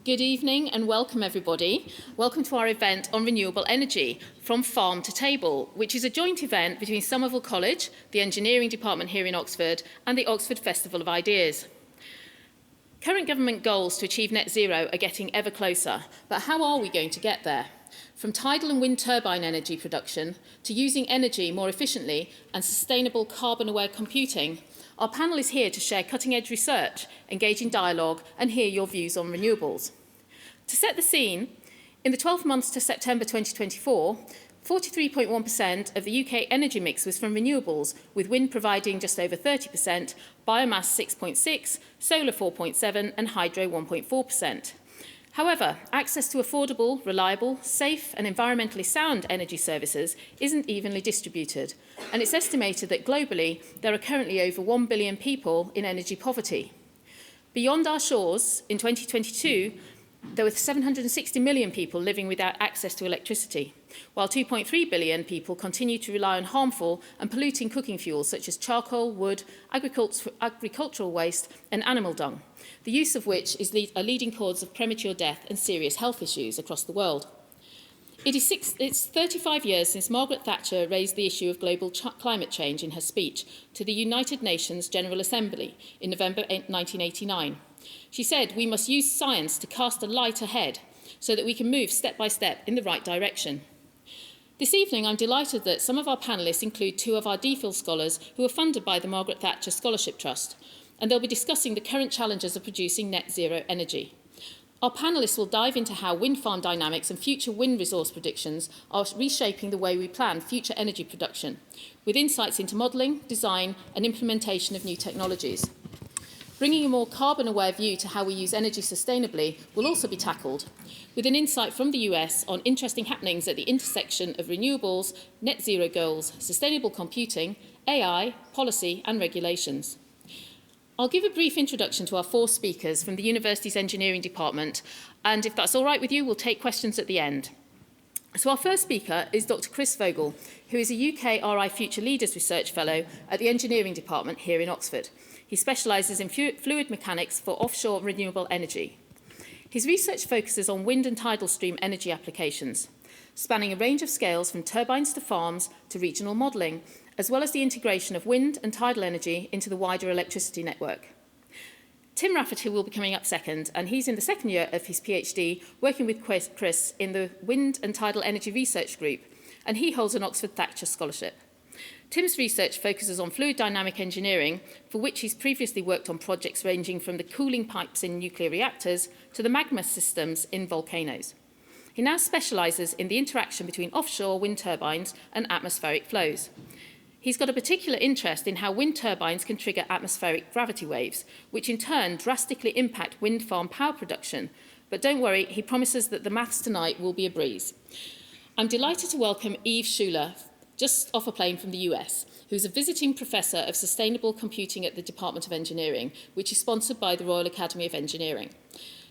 Good evening and welcome everybody. Welcome to our event on renewable energy, from farm to table, which is a joint event between Somerville College, the engineering department here in Oxford, and the Oxford Festival of Ideas. Current government goals to achieve net zero are getting ever closer, but how are we going to get there? From tidal and wind turbine energy production to using energy more efficiently and sustainable carbon-aware computing, our panel is here to share cutting-edge research, engage in dialogue, and hear your views on renewables. To set the scene, in the 12 months to September 2024, 43.1% of the UK energy mix was from renewables, with wind providing just over 30%, biomass 6.6%, solar 4.7%, and hydro 1.4%. However, access to affordable, reliable, safe and environmentally sound energy services isn't evenly distributed, and it's estimated that globally there are currently over 1 billion people in energy poverty. Beyond our shores, in 2022, there were 760 million people living without access to electricity, while 2.3 billion people continue to rely on harmful and polluting cooking fuels such as charcoal, wood, agricultural waste and animal dung, the use of which is a leading cause of premature death and serious health issues across the world. It's 35 years since Margaret Thatcher raised the issue of global climate change in her speech to the United Nations General Assembly in November 1989. She said, "We must use science to cast a light ahead so that we can move step by step in the right direction." This evening, I'm delighted that some of our panellists include two of our DPhil scholars who are funded by the Margaret Thatcher Scholarship Trust, and they'll be discussing the current challenges of producing net zero energy. Our panellists will dive into how wind farm dynamics and future wind resource predictions are reshaping the way we plan future energy production, with insights into modelling, design and implementation of new technologies. Bringing a more carbon-aware view to how we use energy sustainably will also be tackled, with an insight from the US on interesting happenings at the intersection of renewables, net zero goals, sustainable computing, AI, policy and regulations. I'll give a brief introduction to our four speakers from the university's engineering department, and if that's all right with you, we'll take questions at the end. So our first speaker is Dr. Chris Vogel, who is a UK RI Future Leaders Research Fellow at the engineering department here in Oxford. He specialises in fluid mechanics for offshore renewable energy. His research focuses on wind and tidal stream energy applications, spanning a range of scales from turbines to farms to regional modelling, as well as the integration of wind and tidal energy into the wider electricity network. Tim Rafferty will be coming up second, and he's in the second year of his PhD, working with Chris in the Wind and Tidal Energy Research Group, and he holds an Oxford Thatcher Scholarship. Tim's research focuses on fluid dynamic engineering, for which he's previously worked on projects ranging from the cooling pipes in nuclear reactors to the magma systems in volcanoes. He now specialises in the interaction between offshore wind turbines and atmospheric flows. He's got a particular interest in how wind turbines can trigger atmospheric gravity waves, which in turn drastically impact wind farm power production. But don't worry, he promises that the maths tonight will be a breeze. I'm delighted to welcome Eve Schuler, just off a plane from the US, who's a visiting professor of sustainable computing at the Department of Engineering, which is sponsored by the Royal Academy of Engineering.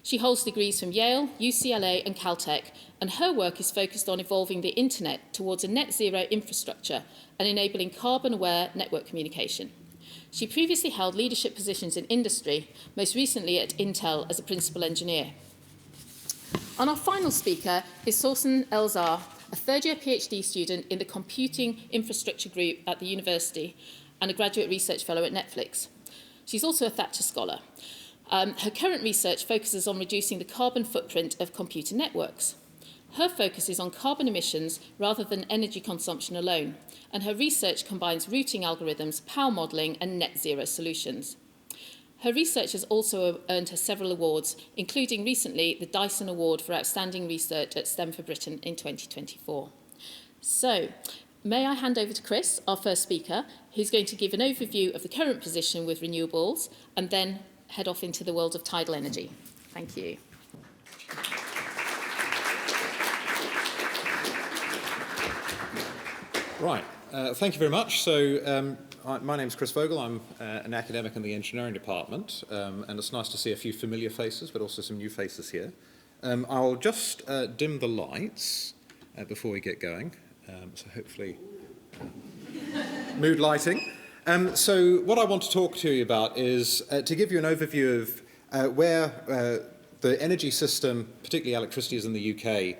She holds degrees from Yale, UCLA and Caltech, and her work is focused on evolving the internet towards a net zero infrastructure and enabling carbon-aware network communication. She previously held leadership positions in industry, most recently at Intel as a principal engineer. And our final speaker is Sorsan Elzar, a third-year PhD student in the Computing Infrastructure Group at the university and a graduate research fellow at Netflix. She's also a Thatcher Scholar. Her current research focuses on reducing the carbon footprint of computer networks. Her focus is on carbon emissions rather than energy consumption alone, and her research combines routing algorithms, power modelling and net zero solutions. Her research has also earned her several awards, including recently the Dyson Award for Outstanding Research at STEM for Britain in 2024. So, may I hand over to Chris, our first speaker, who's going to give an overview of the current position with renewables and then head off into the world of tidal energy. Thank you. Right, thank you very much. So my name's Chris Vogel. I'm an academic in the engineering department, and it's nice to see a few familiar faces, but also some new faces here. I'll just dim the lights before we get going, so hopefully mood lighting. So what I want to talk to you about is to give you an overview of where the energy system, particularly electricity is in the UK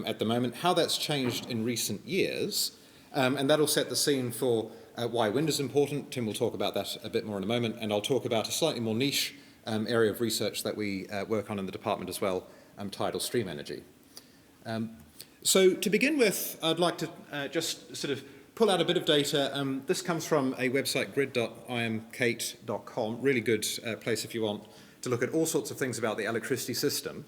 at the moment, how that's changed in recent years, and that'll set the scene for why wind is important. Tim will talk about that a bit more in a moment, and I'll talk about a slightly more niche area of research that we work on in the department as well, tidal stream energy. So to begin with, I'd like to just sort of pull out a bit of data. This comes from a website, grid.imkate.com, really good place if you want to look at all sorts of things about the electricity system.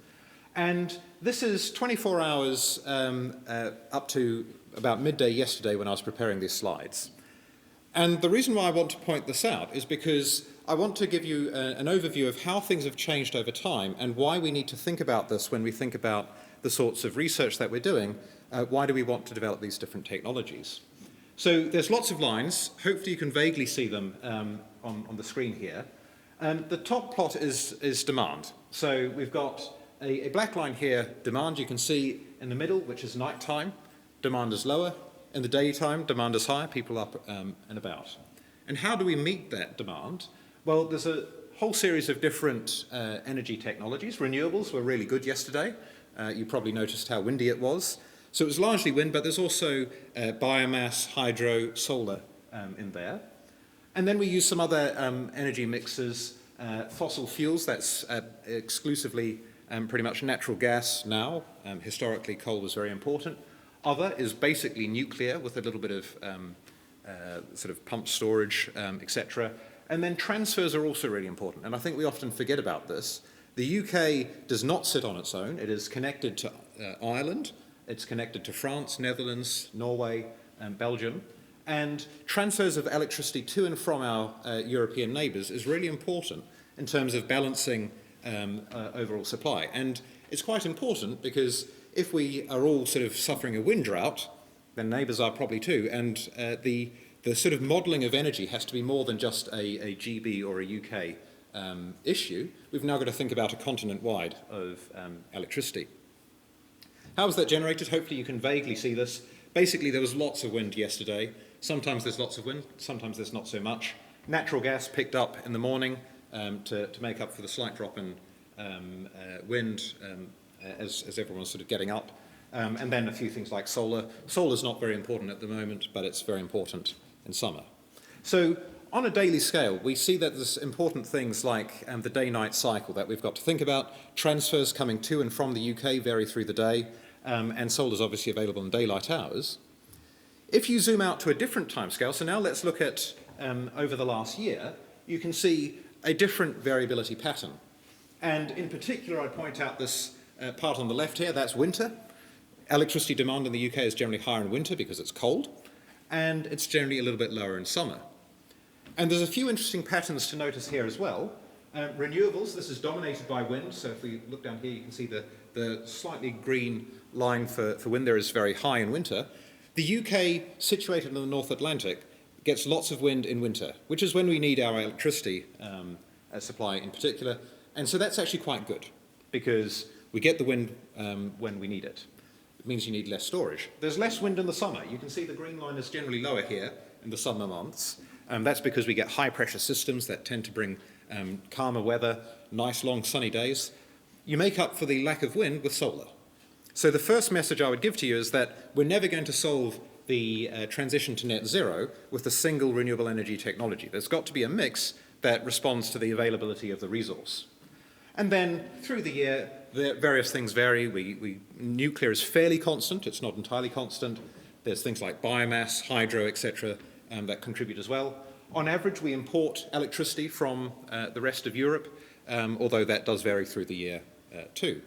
And this is 24 hours up to about midday yesterday when I was preparing these slides. And the reason why I want to point this out is because I want to give you an overview of how things have changed over time and why we need to think about this when we think about the sorts of research that we're doing. Why do we want to develop these different technologies? So there's lots of lines. Hopefully you can vaguely see them on the screen here. The top plot is demand. So we've got a black line here, demand. You can see in the middle, which is nighttime, demand is lower. In the daytime, demand is higher, people up and about. And how do we meet that demand? Well, there's a whole series of different energy technologies. Renewables were really good yesterday. You probably noticed how windy it was. So it was largely wind, but there's also biomass, hydro, solar in there. And then we use some other energy mixes, fossil fuels, that's exclusively pretty much natural gas now. Historically, coal was very important. Other is basically nuclear with a little bit of sort of pumped storage, etc. And then transfers are also really important. And I think we often forget about this. The UK does not sit on its own. It is connected to Ireland. It's connected to France, Netherlands, Norway, and Belgium. And transfers of electricity to and from our European neighbours is really important in terms of balancing overall supply. And it's quite important because if we are all sort of suffering a wind drought, then neighbours are probably too. And the sort of modelling of energy has to be more than just a GB or a UK issue. We've now got to think about a continent-wide of electricity. How was that generated? Hopefully you can vaguely see this. Basically, there was lots of wind yesterday. Sometimes there's lots of wind, sometimes there's not so much. Natural gas picked up in the morning to make up for the slight drop in wind as everyone's sort of getting up. And then a few things like solar. Solar's not very important at the moment, but it's very important in summer. So on a daily scale, we see that there's important things like the day-night cycle that we've got to think about. Transfers coming to and from the UK vary through the day, and solar is obviously available in daylight hours. If you zoom out to a different timescale, so now let's look at over the last year, you can see a different variability pattern. And in particular, I point out this part on the left here, that's winter. Electricity demand in the UK is generally higher in winter because it's cold, and it's generally a little bit lower in summer. And there's a few interesting patterns to notice here as well. Renewables, this is dominated by wind, so if we look down here you can see the slightly green line for wind there is very high in winter. The UK, situated in the North Atlantic, gets lots of wind in winter, which is when we need our electricity supply in particular. And so that's actually quite good, because we get the wind when we need it. It means you need less storage. There's less wind in the summer. You can see the green line is generally lower here in the summer months. That's because we get high pressure systems that tend to bring calmer weather, nice long sunny days. You make up for the lack of wind with solar. So the first message I would give to you is that we're never going to solve the transition to net zero with a single renewable energy technology. There's got to be a mix that responds to the availability of the resource. And then through the year, the various things vary. Nuclear is fairly constant. It's not entirely constant. There's things like biomass, hydro, etc. That contribute as well. On average, we import electricity from the rest of Europe, although that does vary through the year too.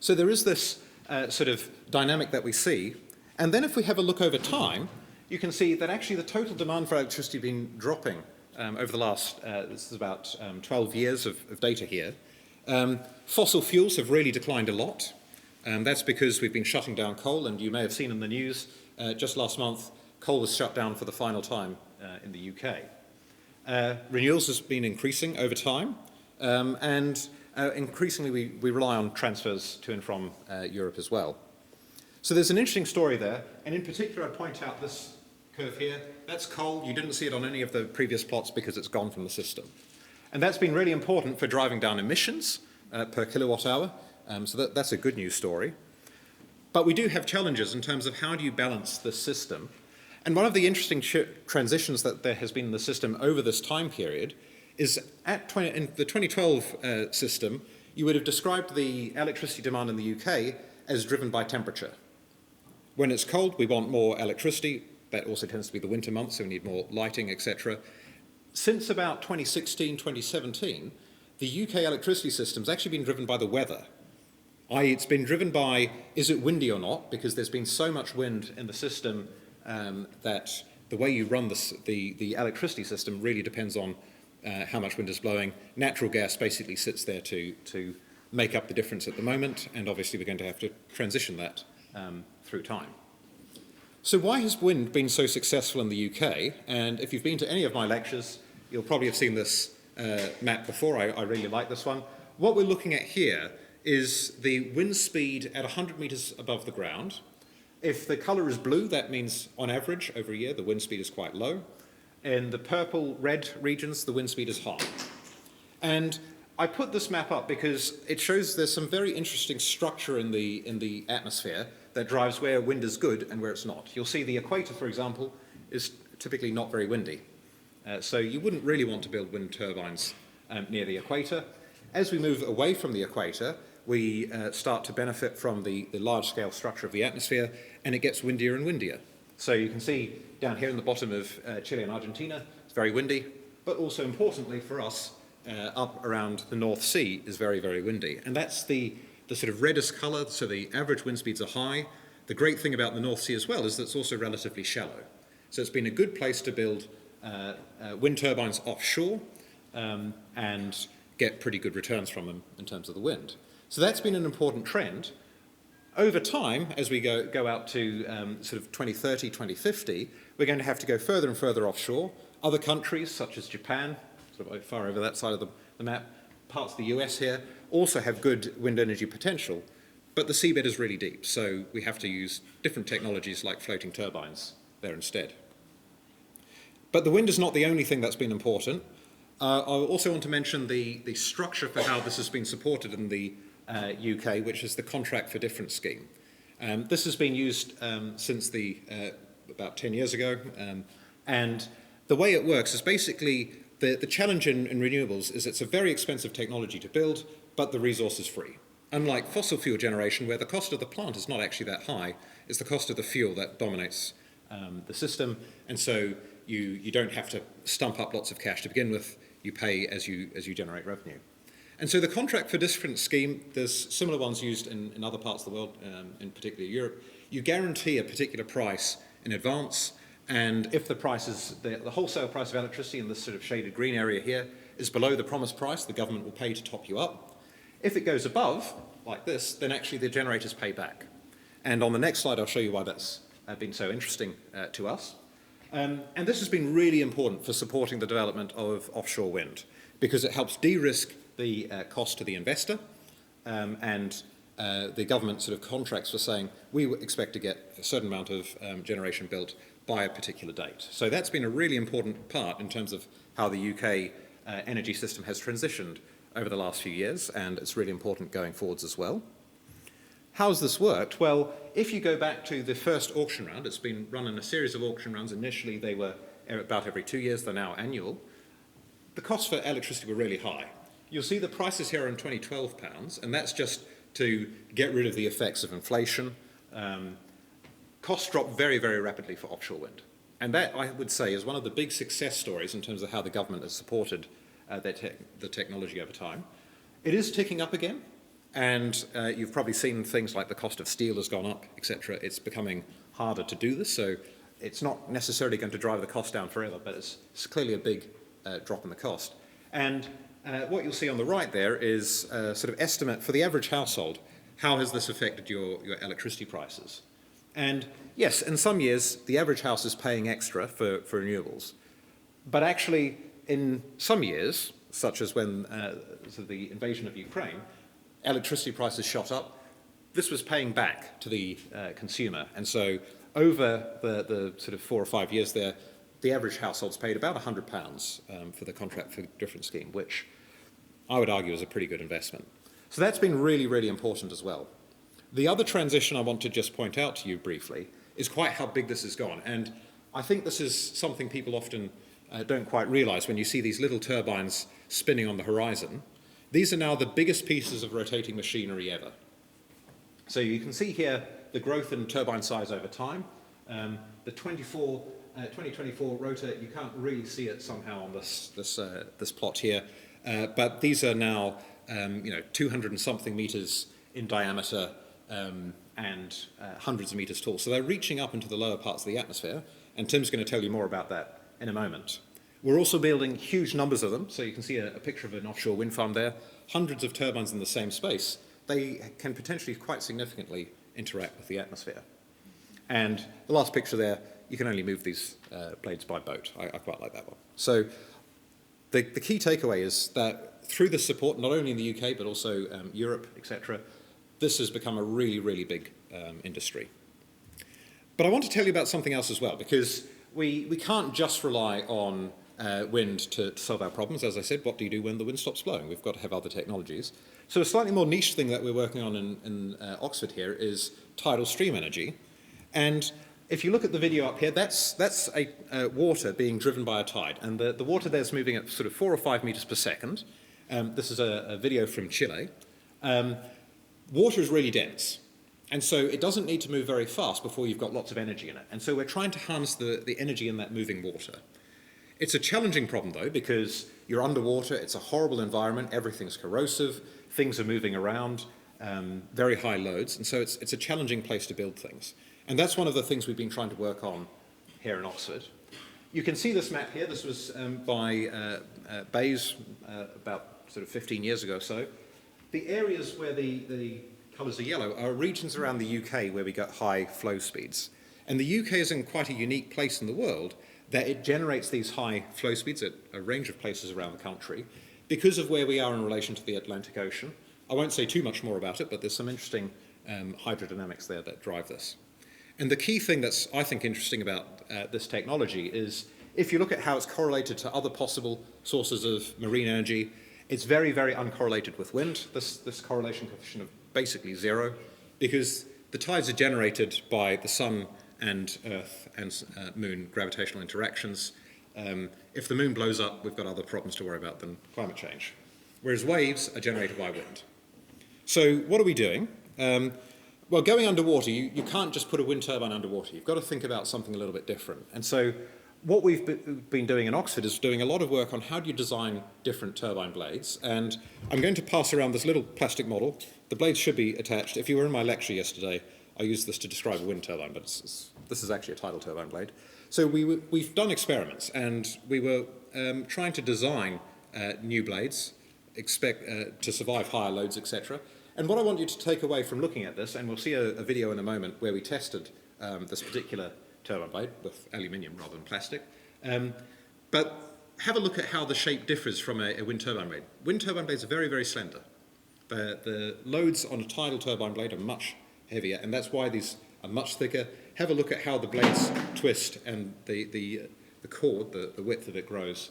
So there is this sort of dynamic that we see. And then if we have a look over time, you can see that actually the total demand for electricity has been dropping over the last, this is about 12 years of data here. Fossil fuels have really declined a lot. That's because we've been shutting down coal, and you may have seen in the news just last month, coal was shut down for the final time in the UK. Renewables has been increasing over time, and increasingly we rely on transfers to and from Europe as well. So there's an interesting story there, and in particular I point out this curve here. That's coal. You didn't see it on any of the previous plots because it's gone from the system. And that's been really important for driving down emissions, per kilowatt hour. So that's a good news story. But we do have challenges in terms of how do you balance the system. And one of the interesting transitions that there has been in the system over this time period is in the 2012 system, you would have described the electricity demand in the UK as driven by temperature. When it's cold, we want more electricity. That also tends to be the winter months, so we need more lighting, etc. Since about 2016, 2017, the UK electricity system's actually been driven by the weather. I.e., it's been driven by, is it windy or not? Because there's been so much wind in the system that the way you run the electricity system really depends on how much wind is blowing. Natural gas basically sits there to make up the difference at the moment, and obviously we're going to have to transition that through time. So why has wind been so successful in the UK? And if you've been to any of my lectures, you'll probably have seen this map before. I really like this one. What we're looking at here is the wind speed at 100 metres above the ground. If the colour is blue, that means on average over a year the wind speed is quite low. In the purple-red regions, the wind speed is high. And I put this map up because it shows there's some very interesting structure in the atmosphere that drives where wind is good and where it's not. You'll see the equator, for example, is typically not very windy. So you wouldn't really want to build wind turbines near the equator. As we move away from the equator, we start to benefit from the large-scale structure of the atmosphere, and it gets windier and windier. So you can see down here in the bottom of Chile and Argentina, it's very windy, but also importantly for us, up around the North Sea is very, very windy. And that's the sort of reddest colour, so the average wind speeds are high. The great thing about the North Sea as well is that it's also relatively shallow. So it's been a good place to build wind turbines offshore and get pretty good returns from them in terms of the wind. So that's been an important trend. Over time, as we go out to sort of 2030, 2050, we're going to have to go further and further offshore. Other countries, such as Japan, sort of far over that side of the map, parts of the US here, also have good wind energy potential, but the seabed is really deep, so we have to use different technologies like floating turbines there instead. But the wind is not the only thing that's been important. I also want to mention the structure for how this has been supported in the UK, which is the contract for difference scheme. This has been used since about 10 years ago, and the way it works is basically the challenge in renewables is it's a very expensive technology to build, but the resource is free. Unlike fossil fuel generation, where the cost of the plant is not actually that high, it's the cost of the fuel that dominates the system, and so you don't have to stump up lots of cash to begin with. You pay as you generate revenue. And so the contract for difference scheme, there's similar ones used in other parts of the world, in particular Europe. You guarantee a particular price in advance, and if the price is, the wholesale price of electricity in this sort of shaded green area here is below the promised price, the government will pay to top you up. If it goes above, like this, then actually the generators pay back. And on the next slide, I'll show you why that's been so interesting to us. And this has been really important for supporting the development of offshore wind, because it helps de-risk the cost to the investor, and the government sort of contracts for saying we expect to get a certain amount of generation built by a particular date. So that's been a really important part in terms of how the UK energy system has transitioned over the last few years, and it's really important going forwards as well. How's this worked? Well, if you go back to the first auction round, it's been run in a series of auction rounds. Initially, they were about every 2 years. They're now annual. The costs for electricity were really high. You'll see the prices here are in £20, and that's just to get rid of the effects of inflation. Costs drop very, very rapidly for offshore wind. And that, I would say, is one of the big success stories in terms of how the government has supported the technology over time. It is ticking up again. And you've probably seen things like the cost of steel has gone up, etc. It's becoming harder to do this, so it's not necessarily going to drive the cost down forever, but it's clearly a big drop in the cost. And what you'll see on the right there is a sort of estimate for the average household. How has this affected your electricity prices? And yes, in some years, the average house is paying extra for renewables. But actually, in some years, such as when the invasion of Ukraine, electricity prices shot up. This was paying back to the consumer. And so over the sort of 4 or 5 years there, the average households paid about £100 for the contract for difference scheme, which I would argue is a pretty good investment. So that's been really, really important as well. The other transition I want to just point out to you briefly is quite how big this has gone. And I think this is something people often don't quite realize when you see these little turbines spinning on the horizon. These are now the biggest pieces of rotating machinery ever. So you can see here the growth in turbine size over time. The 2024 rotor, you can't really see it somehow on this plot here, but these are now 200 and something meters in diameter and hundreds of meters tall. So they're reaching up into the lower parts of the atmosphere, and Tim's going to tell you more about that in a moment. We're also building huge numbers of them, so you can see a picture of an offshore wind farm there, hundreds of turbines in the same space. They can potentially quite significantly interact with the atmosphere. And the last picture there, you can only move these blades by boat. I quite like that one. So the key takeaway is that through this support, not only in the UK, but also Europe, etc., this has become a really, really big industry. But I want to tell you about something else as well, because we can't just rely on wind to solve our problems. As I said, what do you do when the wind stops blowing? We've got to have other technologies. So a slightly more niche thing that we're working on in Oxford here is tidal stream energy. And if you look at the video up here, that's water being driven by a tide. And the water there is moving at sort of 4 or 5 meters per second. This is a video from Chile. Water is really dense. And so it doesn't need to move very fast before you've got lots of energy in it. And so we're trying to harness the energy in that moving water. It's a challenging problem, though, because you're underwater, it's a horrible environment, everything's corrosive, things are moving around, very high loads, and so it's a challenging place to build things. And that's one of the things we've been trying to work on here in Oxford. You can see this map here. This was by Bayes about sort of 15 years ago or so. The areas where the colours are yellow are regions around the UK where we get high flow speeds. And the UK is in quite a unique place in the world that it generates these high flow speeds at a range of places around the country because of where we are in relation to the Atlantic Ocean. I won't say too much more about it, but there's some interesting hydrodynamics there that drive this. And the key thing that's, I think, interesting about this technology is if you look at how it's correlated to other possible sources of marine energy, it's very, very uncorrelated with wind. This correlation coefficient of basically 0, because the tides are generated by the sun and Earth and moon gravitational interactions. If the moon blows up, we've got other problems to worry about than climate change. Whereas waves are generated by wind. So what are we doing? Well, going underwater, you can't just put a wind turbine underwater. You've got to think about something a little bit different. And so what we've been doing in Oxford is doing a lot of work on how do you design different turbine blades. And I'm going to pass around this little plastic model. The blades should be attached. If you were in my lecture yesterday, I used this to describe a wind turbine, but this is actually a tidal turbine blade. So we've done experiments, and we were trying to design new blades, to survive higher loads, etc. And what I want you to take away from looking at this, and we'll see a video in a moment where we tested this particular turbine blade with aluminium rather than plastic, but have a look at how the shape differs from a wind turbine blade. Wind turbine blades are very, very slender. The loads on a tidal turbine blade are much heavier, and that's why these are much thicker. Have a look at how the blades twist and the cord, the width of it grows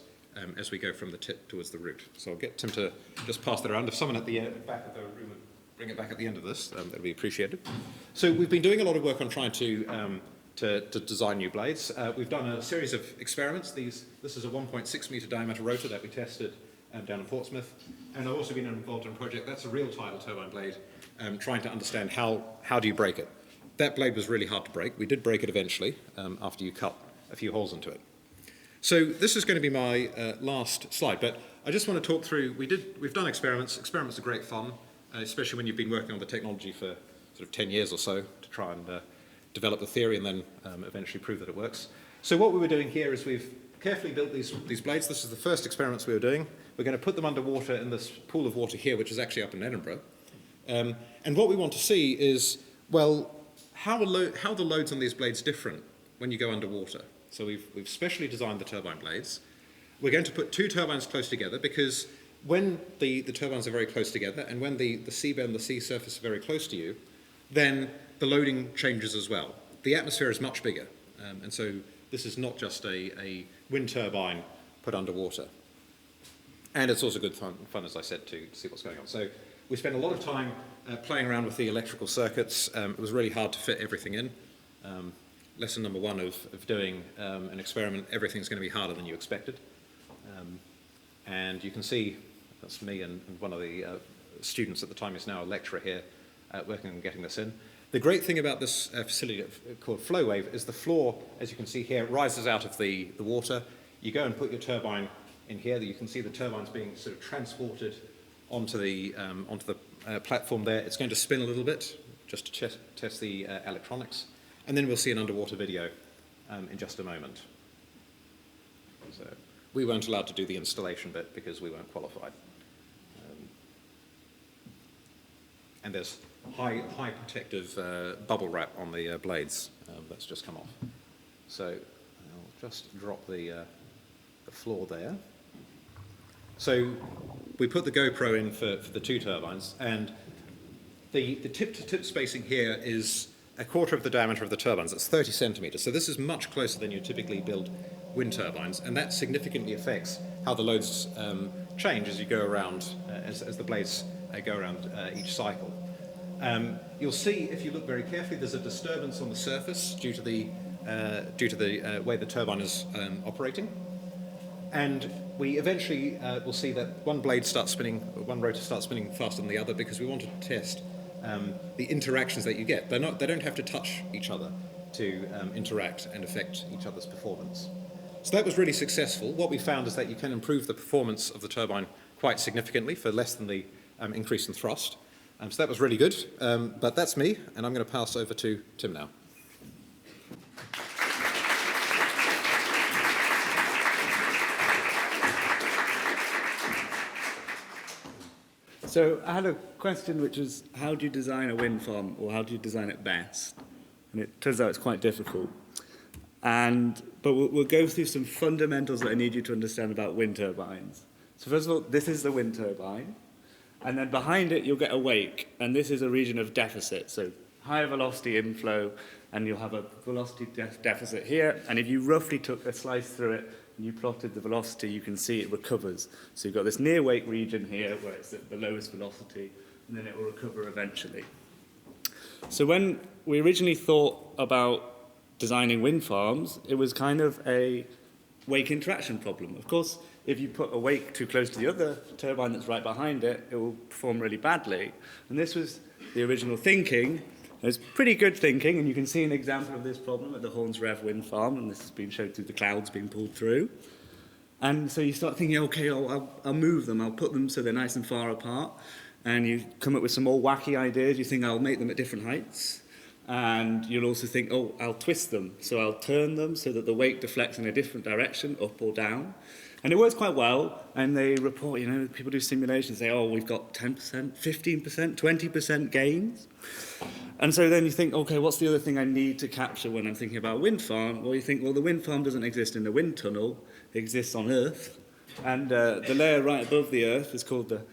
as we go from the tip towards the root. So I'll get Tim to just pass that around. If someone at the back of the room would bring it back at the end of this, that would be appreciated. So we've been doing a lot of work on trying to design new blades. We've done a series of experiments. This is a 1.6 metre diameter rotor that we tested down in Portsmouth. And I've also been involved in a project that's a real tidal turbine blade, trying to understand how do you break it. That blade was really hard to break. We did break it eventually after you cut a few holes into it. So this is going to be my last slide, but I just want to talk through, we've done experiments. Experiments are great fun, especially when you've been working on the technology for sort of 10 years or so to try and develop the theory and then eventually prove that it works. So what we were doing here is we've carefully built these blades. This is the first experiments we were doing. We're going to put them underwater in this pool of water here, which is actually up in Edinburgh. And what we want to see is, well, how are the loads on these blades different when you go underwater? So we've specially designed the turbine blades. We're going to put two turbines close together because when the turbines are very close together and when the seabed and the sea surface are very close to you, then the loading changes as well. The atmosphere is much bigger, and so this is not just a wind turbine put underwater. And it's also good fun, as I said, to see what's going on. So We spent a lot of time playing around with the electrical circuits. It was really hard to fit everything in. Lesson number one of doing an experiment, everything's going to be harder than you expected. And you can see, that's me and one of the students at the time is now a lecturer here working on getting this in. The great thing about this facility called FlowWave is the floor, as you can see here, rises out of the water. You go and put your turbine in here. You can see the turbines being sort of transported onto the platform there. It's going to spin a little bit just to test the electronics. And then we'll see an underwater video in just a moment. So we weren't allowed to do the installation bit because we weren't qualified. And there's high protective bubble wrap on the blades that's just come off. So I'll just drop the floor there. So we put the GoPro in for the two turbines, and the tip-to-tip spacing here is a quarter of the diameter of the turbines. That's 30 centimeters. So this is much closer than you typically build wind turbines, and that significantly affects how the loads change as you go around, as the blades go around each cycle. You'll see, if you look very carefully, there's a disturbance on the surface due to the way the turbine is operating. And we eventually will see that one blade starts spinning, one rotor starts spinning faster than the other because we want to test the interactions that you get. They don't have to touch each other to interact and affect each other's performance. So that was really successful. What we found is that you can improve the performance of the turbine quite significantly for less than the increase in thrust. So that was really good. But that's me, and I'm going to pass over to Tim now. So I had a question which was, how do you design a wind farm, or how do you design it best? And it turns out it's quite difficult. But we'll go through some fundamentals that I need you to understand about wind turbines. So first of all, this is the wind turbine. And then behind it, you'll get a wake. And this is a region of deficit. So higher velocity inflow, and you'll have a velocity deficit here. And if you roughly took a slice through it, and you plotted the velocity, you can see it recovers. So you've got this near wake region here where it's at the lowest velocity, and then it will recover eventually. So when we originally thought about designing wind farms, it was kind of a wake interaction problem. Of course, if you put a wake too close to the other turbine that's right behind it, it will perform really badly. And this was the original thinking. It was pretty good thinking, and you can see an example of this problem at the Horns Rev wind farm, and this has been shown through the clouds being pulled through. And so you start thinking, okay, I'll move them, I'll put them so they're nice and far apart, and you come up with some more wacky ideas. You think, I'll make them at different heights, and you'll also think, oh, I'll twist them, so I'll turn them so that the wake deflects in a different direction, up or down. And it works quite well, and they report, people do simulations, say, oh, we've got 10%, 15%, 20% gains. And so then you think, okay, what's the other thing I need to capture when I'm thinking about a wind farm? Well, you think, well, the wind farm doesn't exist in a wind tunnel, it exists on Earth. And the layer right above the Earth is called the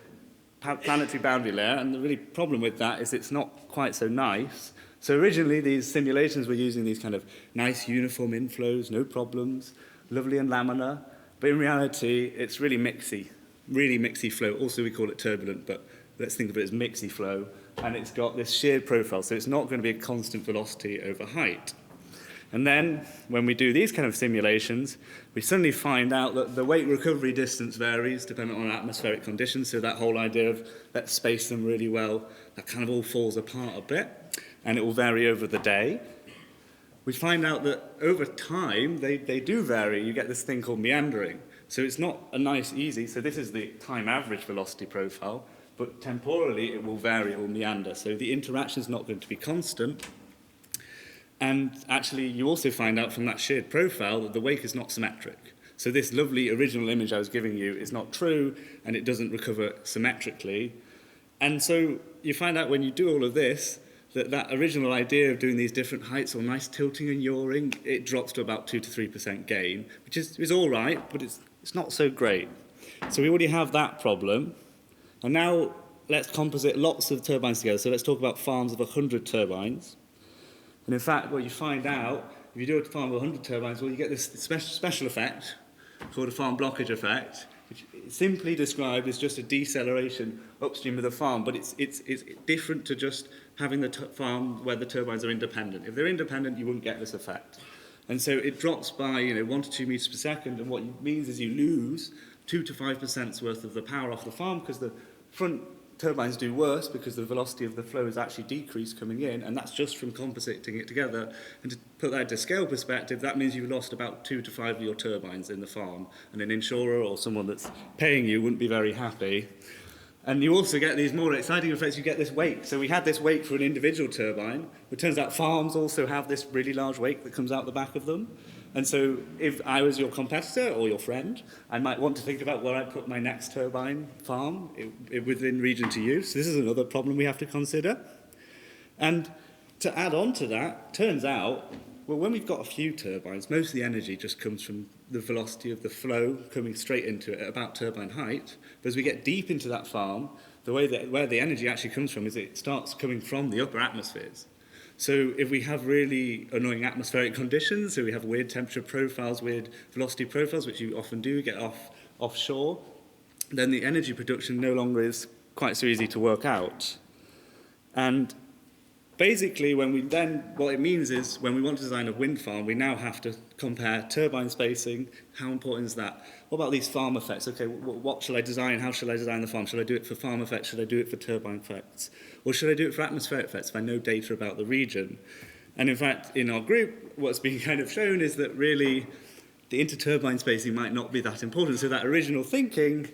planetary boundary layer, and the really problem with that is it's not quite so nice. So originally, these simulations were using these kind of nice uniform inflows, no problems, lovely and laminar. But in reality, it's really mixy flow. Also, we call it turbulent, but let's think of it as mixy flow. And it's got this sheared profile, so it's not going to be a constant velocity over height. And then, when we do these kind of simulations, we suddenly find out that the wake recovery distance varies depending on atmospheric conditions. So that whole idea of let's space them really well, that kind of all falls apart a bit, and it will vary over the day. We find out that over time, they do vary. You get this thing called meandering. So it's not a nice, easy, so this is the time average velocity profile, but temporally it will vary, it will meander. So the interaction is not going to be constant. And actually, you also find out from that sheared profile that the wake is not symmetric. So this lovely original image I was giving you is not true, and it doesn't recover symmetrically. And so you find out when you do all of this, that original idea of doing these different heights or nice tilting and yawing, it drops to about 2 to 3% gain, which is all right, but it's not so great. So we already have that problem. And now let's composite lots of turbines together. So let's talk about farms of 100 turbines. And in fact, what you find out, if you do a farm of 100 turbines, well, you get this special effect called a farm blockage effect. which simply described as just a deceleration upstream of the farm, but it's different to just having the farm where the turbines are independent. If they're independent, you wouldn't get this effect. And so it drops by 1 to 2 meters per second, and what it means is you lose 2 to 5% worth of the power off the farm, because the front turbines do worse because the velocity of the flow is actually decreased coming in, and that's just from compositing it together. And to put that into scale perspective, that means you've lost about 2 to 5 of your turbines in the farm, and an insurer or someone that's paying you wouldn't be very happy. And you also get these more exciting effects. You get this wake. So we had this wake for an individual turbine. It turns out farms also have this really large wake that comes out the back of them. And so if I was your competitor or your friend, I might want to think about where I put my next turbine farm within region to use. So this is another problem we have to consider. And to add on to that, turns out, well, when we've got a few turbines, most of the energy just comes from the velocity of the flow coming straight into it at about turbine height. But as we get deep into that farm, where the energy actually comes from is it starts coming from the upper atmospheres. So if we have really annoying atmospheric conditions, so we have weird temperature profiles, weird velocity profiles, which you often do get offshore, then the energy production no longer is quite so easy to work out. And basically, what it means is when we want to design a wind farm, we now have to compare turbine spacing. How important is that? What about these farm effects? Okay, what shall I design? How shall I design the farm? Shall I do it for farm effects? Should I do it for turbine effects? Or should I do it for atmospheric effects if I know data about the region? And in fact, in our group, what's being kind of shown is that really the interturbine spacing might not be that important. So that original thinking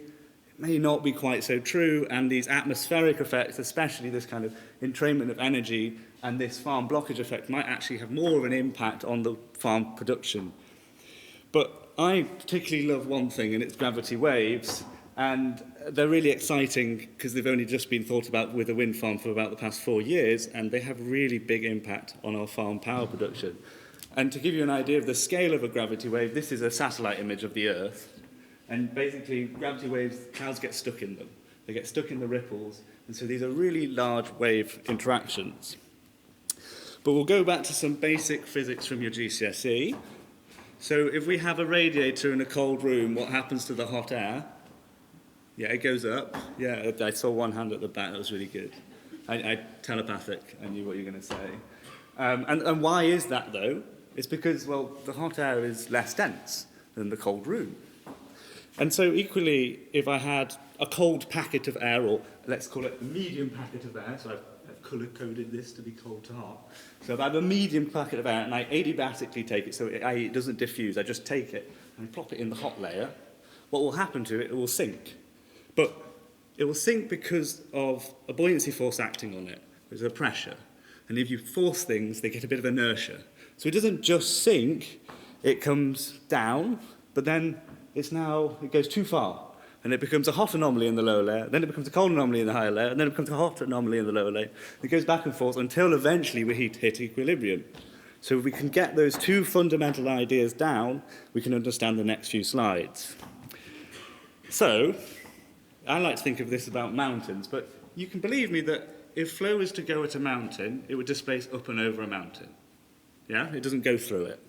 may not be quite so true, and these atmospheric effects, especially this kind of entrainment of energy and this farm blockage effect, might actually have more of an impact on the farm production. But I particularly love one thing, and it's gravity waves, and they're really exciting because they've only just been thought about with a wind farm for about the past 4 years, and they have really big impact on our farm power production. And to give you an idea of the scale of a gravity wave, this is a satellite image of the Earth. And basically, gravity waves, clouds get stuck in them. They get stuck in the ripples. And so these are really large wave interactions. But we'll go back to some basic physics from your GCSE. So if we have a radiator in a cold room, what happens to the hot air? Yeah, it goes up. Yeah, I saw one hand at the back. That was really good. I telepathic. I knew what you were going to say. And why is that, though? It's because, well, the hot air is less dense than the cold room. And so equally, if I had a cold packet of air, or let's call it a medium packet of air, so I've colour-coded this to be cold to hot. So if I have a medium packet of air and I adiabatically take it, so it doesn't diffuse, I just take it and plop it in the hot layer, what will happen to it? It will sink. But it will sink because of a buoyancy force acting on it. There's a pressure. And if you force things, they get a bit of inertia. So it doesn't just sink, it comes down, but then it goes too far, and it becomes a hot anomaly in the lower layer, then it becomes a cold anomaly in the higher layer, and then it becomes a hot anomaly in the lower layer. It goes back and forth until eventually we hit equilibrium. So if we can get those two fundamental ideas down, we can understand the next few slides. So, I like to think of this about mountains, but you can believe me that if flow was to go at a mountain, it would displace up and over a mountain. Yeah? It doesn't go through it.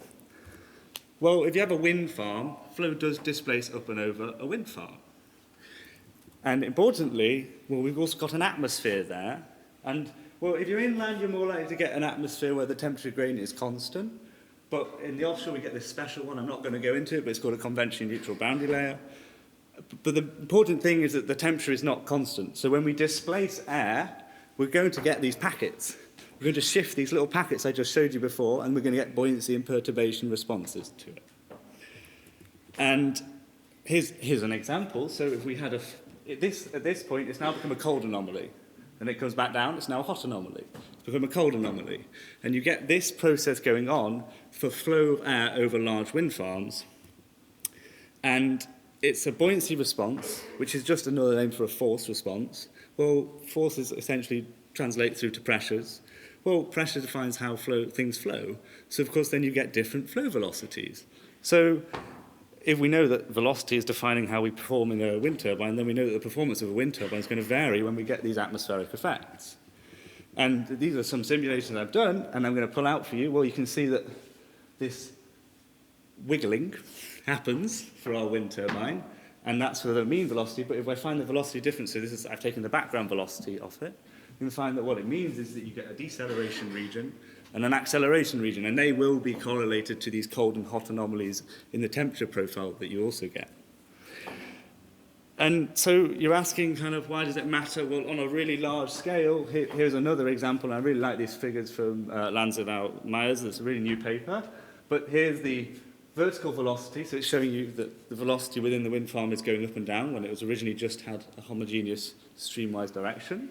Well, if you have a wind farm, flow does displace up and over a wind farm. And importantly, well, we've also got an atmosphere there. And, well, if you're inland, you're more likely to get an atmosphere where the temperature gradient is constant. But in the offshore, we get this special one. I'm not going to go into it, but it's called a conventionally neutral boundary layer. But the important thing is that the temperature is not constant. So when we displace air, we're going to get these packets. We're going to shift these little packets I just showed you before, and we're going to get buoyancy and perturbation responses to it. And here's an example. So if we had at this point, it's now become a cold anomaly. Then it comes back down, it's now a hot anomaly. It's become a cold anomaly. And you get this process going on for flow of air over large wind farms. And it's a buoyancy response, which is just another name for a force response. Well, forces essentially translate through to pressures. Well, pressure defines how things flow. So, of course, then you get different flow velocities. So if we know that velocity is defining how we perform in a wind turbine, then we know that the performance of a wind turbine is going to vary when we get these atmospheric effects. And these are some simulations I've done, and I'm going to pull out for you. Well, you can see that this wiggling happens for our wind turbine. And that's for the mean velocity, but if I find the velocity difference, so I've taken the background velocity off it, you can find that what it means is that you get a deceleration region and an acceleration region, and they will be correlated to these cold and hot anomalies in the temperature profile that you also get. And so you're asking kind of why does it matter? Well, on a really large scale, here's another example. I really like these figures from Lanzerau-Myers. It's a really new paper. But here's the vertical velocity. So it's showing you that the velocity within the wind farm is going up and down when it was originally just had a homogeneous streamwise direction.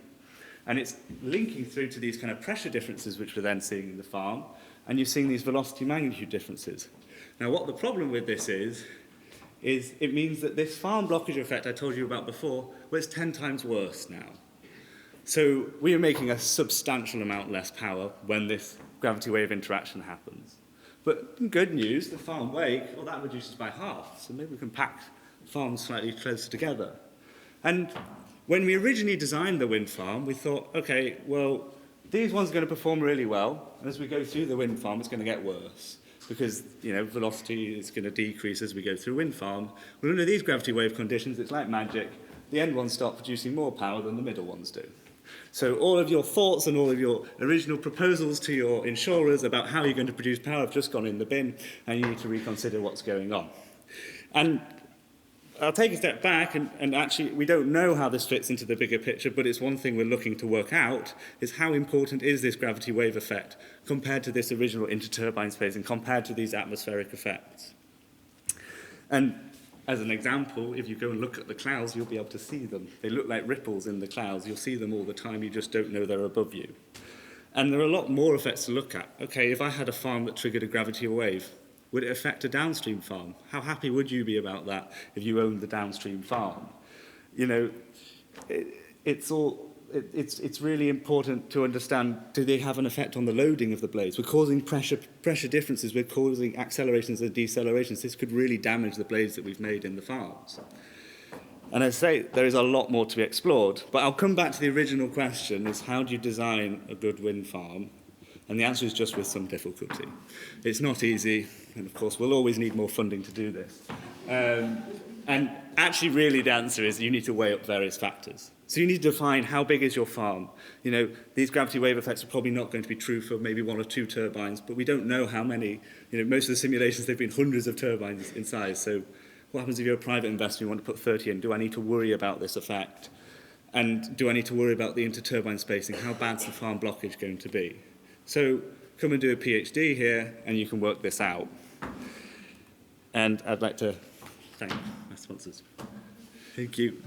And it's linking through to these kind of pressure differences which we're then seeing in the farm. And you're seeing these velocity magnitude differences. Now, what the problem with this is it means that this farm blockage effect I told you about before, well, it's 10 times worse now. So we are making a substantial amount less power when this gravity wave interaction happens. But good news, the farm wake, well, that reduces by half. So maybe we can pack farms slightly closer together. And when we originally designed the wind farm, we thought, okay, well, these ones are going to perform really well. And as we go through the wind farm, it's going to get worse, because velocity is going to decrease as we go through wind farm. Well, under these gravity wave conditions, it's like magic. The end ones start producing more power than the middle ones do. So all of your thoughts and all of your original proposals to your insurers about how you're going to produce power have just gone in the bin, and you need to reconsider what's going on. And I'll take a step back, and actually we don't know how this fits into the bigger picture, but it's one thing we're looking to work out, is how important is this gravity wave effect compared to this original interturbine spacing, compared to these atmospheric effects. And as an example, if you go and look at the clouds, you'll be able to see them. They look like ripples in the clouds. You'll see them all the time, you just don't know they're above you. And there are a lot more effects to look at. Okay, if I had a farm that triggered a gravity wave, would it affect a downstream farm? How happy would you be about that if you owned the downstream farm? It's really important to understand, do they have an effect on the loading of the blades? We're causing pressure differences, we're causing accelerations and decelerations. This could really damage the blades that we've made in the farms. And as I say, there is a lot more to be explored. But I'll come back to the original question, is how do you design a good wind farm? And the answer is just with some difficulty. It's not easy, and of course we'll always need more funding to do this. And actually really the answer is you need to weigh up various factors. So you need to define how big is your farm. These gravity wave effects are probably not going to be true for maybe 1 or 2 turbines, but we don't know how many. Most of the simulations, they've been hundreds of turbines in size. So what happens if you're a private investor and you want to put 30 in? Do I need to worry about this effect? And do I need to worry about the interturbine spacing? How bad's the farm blockage going to be? So come and do a PhD here, and you can work this out. And I'd like to thank my sponsors. Thank you.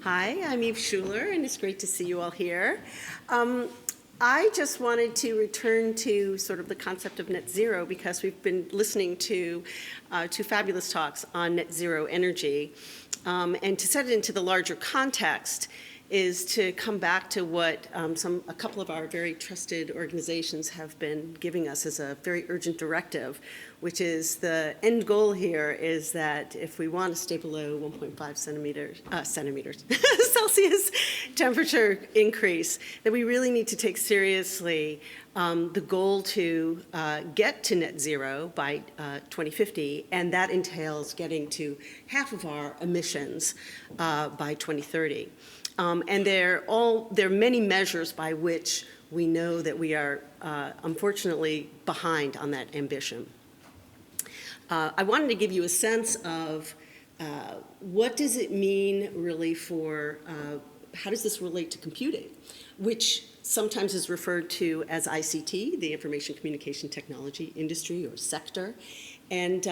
Hi, I'm Eve Schuler, and it's great to see you all here. I just wanted to return to sort of the concept of net zero, because we've been listening to 2 fabulous talks on net zero energy. And to set it into the larger context is to come back to what a couple of our very trusted organizations have been giving us as a very urgent directive, which is the end goal here is that if we want to stay below 1.5 centimeters Celsius temperature increase, that we really need to take seriously the goal to get to net zero by 2050, and that entails getting to half of our emissions by 2030. And there are many measures by which we know that we are unfortunately behind on that ambition. I wanted to give you a sense of what does it mean really for, how does this relate to computing, which sometimes is referred to as ICT, the Information Communication Technology Industry or sector. And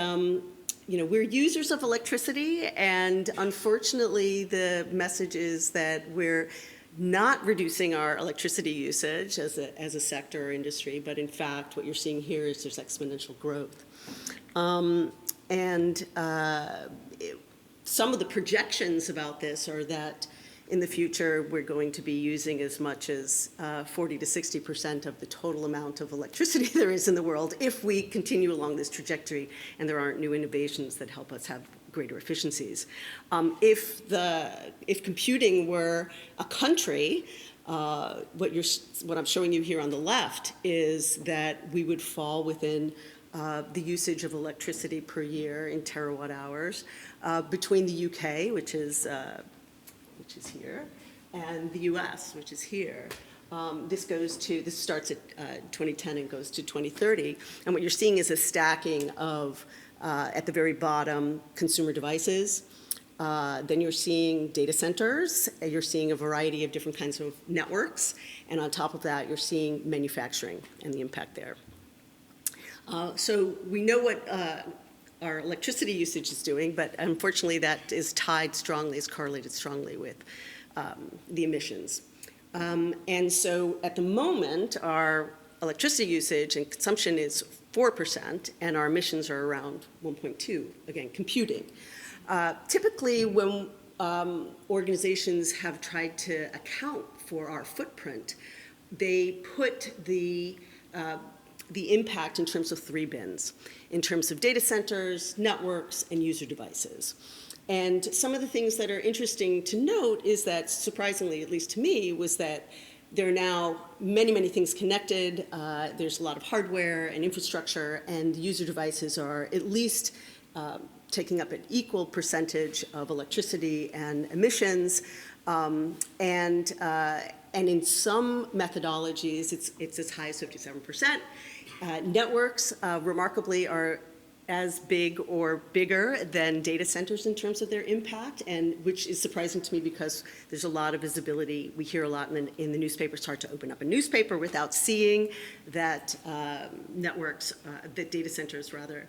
we're users of electricity, and unfortunately the message is that we're not reducing our electricity usage as a sector or industry, but in fact what you're seeing here is there's exponential growth. Some of the projections about this are that in the future we're going to be using as much as 40 to 60% of the total amount of electricity there is in the world if we continue along this trajectory and there aren't new innovations that help us have greater efficiencies. If computing were a country, what I'm showing you here on the left is that we would fall within the usage of electricity per year in terawatt hours between the UK, which is here, and the US, which is here. This starts at 2010 and goes to 2030. And what you're seeing is a stacking of, at the very bottom, consumer devices. Then you're seeing data centers. You're seeing a variety of different kinds of networks. And on top of that, you're seeing manufacturing and the impact there. So we know what our electricity usage is doing, but unfortunately that is correlated strongly with the emissions. And so at the moment, our electricity usage and consumption is 4%, and our emissions are around 1.2, again, computing. Typically, when organizations have tried to account for our footprint, they put the impact in terms of 3 bins, in terms of data centers, networks, and user devices. And some of the things that are interesting to note is that, surprisingly, at least to me, was that there are now many, many things connected. There's a lot of hardware and infrastructure, and user devices are at least taking up an equal percentage of electricity and emissions. And in some methodologies, it's as high as 57%. Networks, remarkably, are as big or bigger than data centers in terms of their impact, and which is surprising to me because there's a lot of visibility. We hear a lot in the newspaper. It's hard to open up a newspaper without seeing that that data centers rather,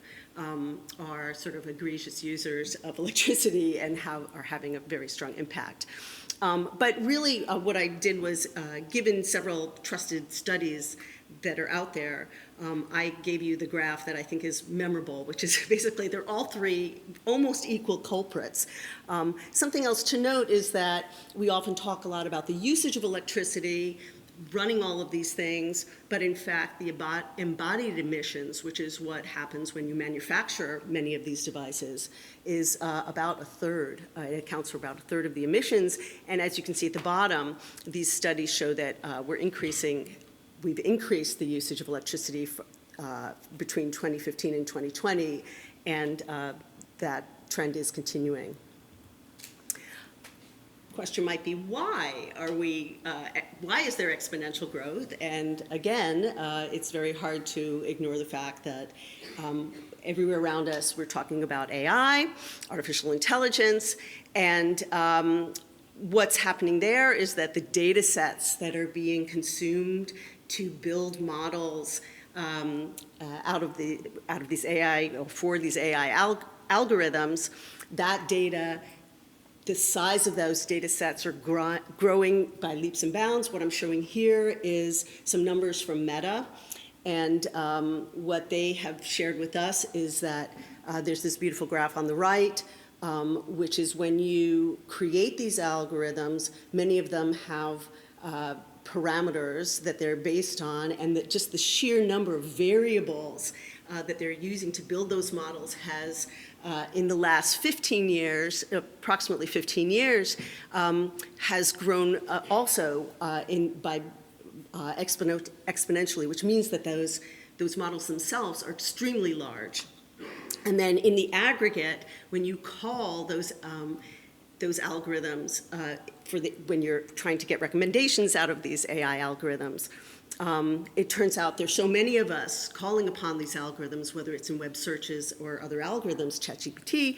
are sort of egregious users of electricity and are having a very strong impact. But really what I did was, given several trusted studies that are out there, I gave you the graph that I think is memorable, which is basically they're all 3 almost equal culprits. Something else to note is that we often talk a lot about the usage of electricity, running all of these things, but in fact the embodied emissions, which is what happens when you manufacture many of these devices, is about 1/3. It accounts for about 1/3 of the emissions, and as you can see at the bottom, these studies show that we've increased the usage of electricity between 2015 and 2020, and that trend is continuing. Question might be, why is there exponential growth? And again, it's very hard to ignore the fact that everywhere around us we're talking about AI, artificial intelligence, and what's happening there is that the data sets that are being consumed to build models out of these AI, or for these AI algorithms, that data, the size of those data sets are growing by leaps and bounds. What I'm showing here is some numbers from Meta, and what they have shared with us is that there's this beautiful graph on the right, which is when you create these algorithms, many of them have parameters that they're based on, and that just the sheer number of variables that they're using to build those models has, in the last 15 years, approximately 15 years, has grown also exponentially, which means that those models themselves are extremely large. And then in the aggregate, when you call those algorithms when you're trying to get recommendations out of these AI algorithms, it turns out there's so many of us calling upon these algorithms, whether it's in web searches or other algorithms, ChatGPT,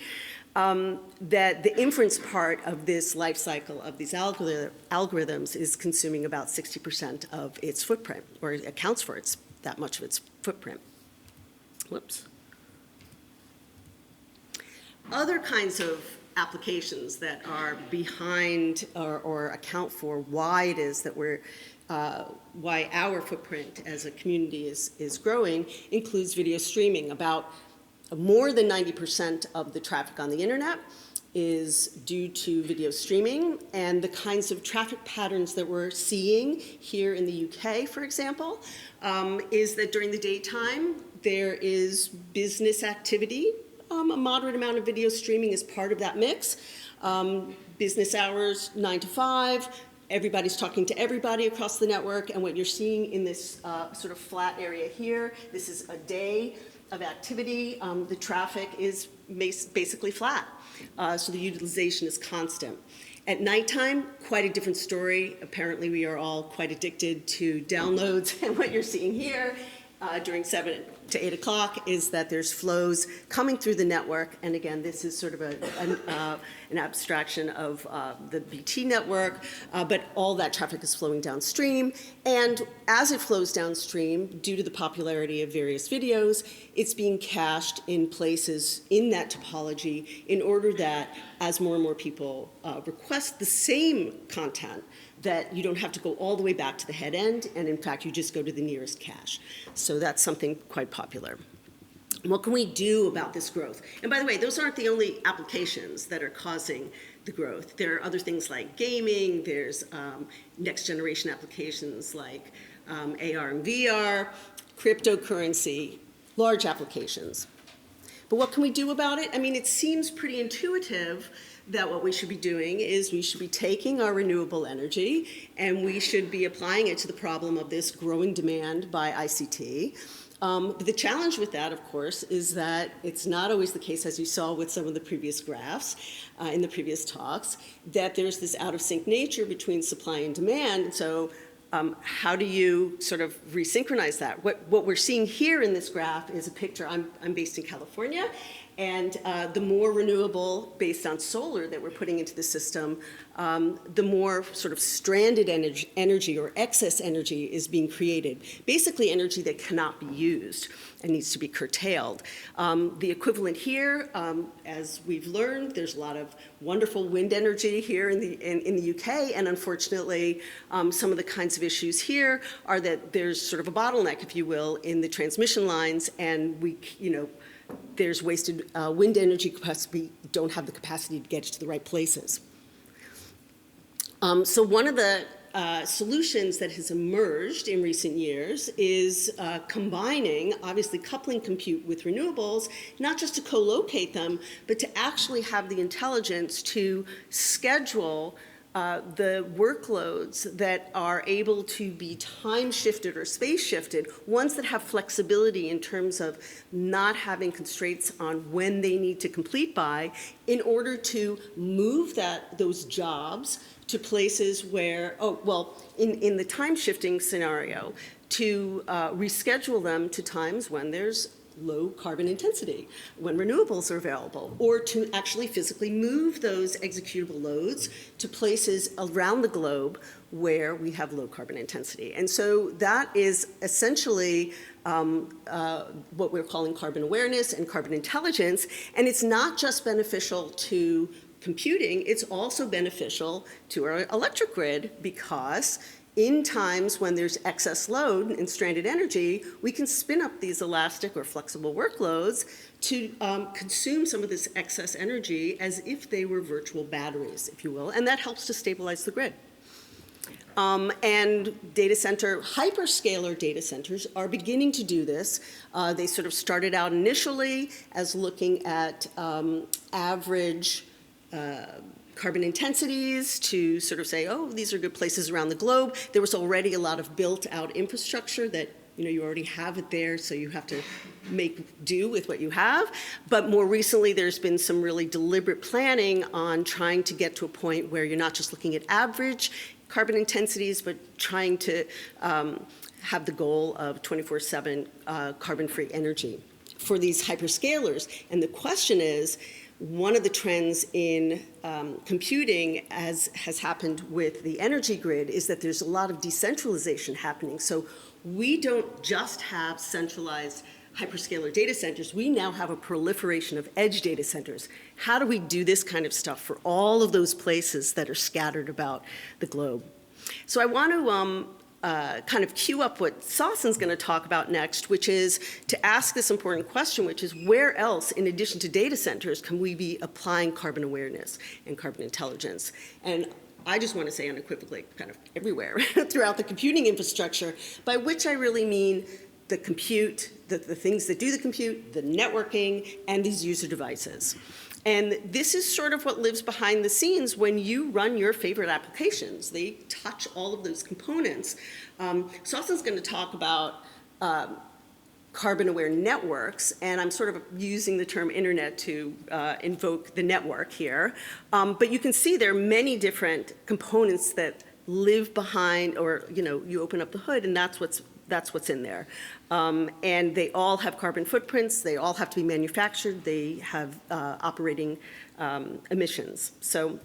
that the inference part of this life cycle of these algorithms is consuming about 60% of its footprint, or it accounts for that much of its footprint. Whoops. Other kinds of applications that are behind or account for why it is that why our footprint as a community is growing includes video streaming. About more than 90% of the traffic on the internet is due to video streaming, and the kinds of traffic patterns that we're seeing here in the UK, for example, is that during the daytime there is business activity a moderate amount of video streaming is part of that mix. Business hours, 9 to 5. Everybody's talking to everybody across the network, and what you're seeing in this sort of flat area here, this is a day of activity. The traffic is basically flat, so the utilization is constant. At nighttime, quite a different story. Apparently, we are all quite addicted to downloads, and what you're seeing here during 7 to 8 o'clock is that there's flows coming through the network, and again, this is sort of an abstraction of the BT network, but all that traffic is flowing downstream, and as it flows downstream, due to the popularity of various videos, it's being cached in places in that topology in order that as more and more people request the same content, that you don't have to go all the way back to the head end, and in fact, you just go to the nearest cache. So that's something quite popular. What can we do about this growth? And by the way, those aren't the only applications that are causing the growth. There are other things like gaming, there's next generation applications like AR and VR, cryptocurrency, large applications. But what can we do about it? I mean, it seems pretty intuitive that what we should be doing is we should be taking our renewable energy and we should be applying it to the problem of this growing demand by ICT. But the challenge with that, of course, is that it's not always the case, as you saw with some of the previous graphs in the previous talks, that there's this out-of-sync nature between supply and demand. And so how do you sort of resynchronize that? What we're seeing here in this graph is a picture. I'm based in California, and the more renewable based on solar that we're putting into the system, the more sort of stranded energy or excess energy is being created. Basically energy that cannot be used and needs to be curtailed. The equivalent here, as we've learned, there's a lot of wonderful wind energy here in the UK, and unfortunately, some of the kinds of issues here are that there's sort of a bottleneck, if you will, in the transmission lines, and there's wasted wind energy because we don't have the capacity to get it to the right places. So one of the solutions that has emerged in recent years is combining, obviously coupling compute with renewables, not just to co-locate them, but to actually have the intelligence to schedule the workloads that are able to be time shifted or space shifted, ones that have flexibility in terms of not having constraints on when they need to complete by, in order to move those jobs to places where, in the time shifting scenario, to reschedule them to times when there's low carbon intensity, when renewables are available, or to actually physically move those executable loads to places around the globe where we have low carbon intensity. And so that is essentially what we're calling carbon awareness and carbon intelligence, and it's not just beneficial to computing, it's also beneficial to our electric grid, because in times when there's excess load and stranded energy, we can spin up these elastic or flexible workloads to consume some of this excess energy as if they were virtual batteries, if you will, and that helps to stabilize the grid. And hyperscaler data centers are beginning to do this. They sort of started out initially as looking at average carbon intensities to sort of say, oh, these are good places around the globe. There was already a lot of built-out infrastructure that, you already have it there, so you have to make do with what you have. But more recently, there's been some really deliberate planning on trying to get to a point where you're not just looking at average carbon intensities, but trying to have the goal of 24/7 carbon-free energy for these hyperscalers. And the question is, one of the trends in computing, as has happened with the energy grid, is that there's a lot of decentralization happening. So we don't just have centralized hyperscaler data centers, we now have a proliferation of edge data centers. How do we do this kind of stuff for all of those places that are scattered about the globe? So I want to kind of cue up what Sassen's going to talk about next, which is to ask this important question, which is where else, in addition to data centers, can we be applying carbon awareness and carbon intelligence? And I just want to say unequivocally, kind of everywhere throughout the computing infrastructure, by which I really mean the compute, the things that do the compute, the networking, and these user devices. And this is sort of what lives behind the scenes when you run your favorite applications. They touch all of those components. Sausan's going to talk about carbon-aware networks, and I'm sort of using the term internet to invoke the network here. But you can see there are many different components that live behind, or you open up the hood, and that's what's in there. And they all have carbon footprints. They all have to be manufactured. They have operating emissions. So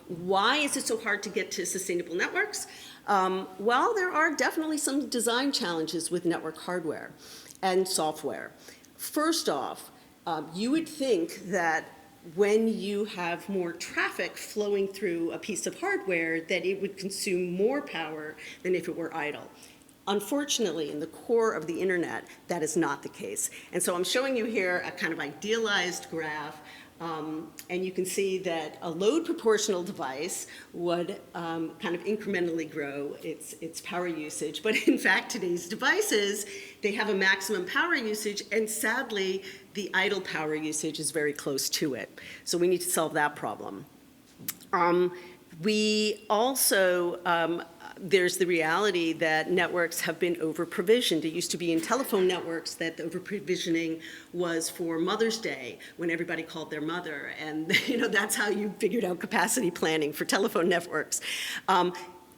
why is it so hard to get to sustainable networks? Well, there are definitely some design challenges with network hardware and software. First off, you would think that when you have more traffic flowing through a piece of hardware, that it would consume more power than if it were idle. Unfortunately, in the core of the internet, that is not the case. And so I'm showing you here a kind of idealized graph, and you can see that a load proportional device would kind of incrementally grow its power usage. But in fact, today's devices, they have a maximum power usage, and sadly, the idle power usage is very close to it. So we need to solve that problem. We also, there's the reality that networks have been over-provisioned. It used to be in telephone networks that the over-provisioning was for Mother's Day, when everybody called their mother, and that's how you figured out capacity planning for telephone networks.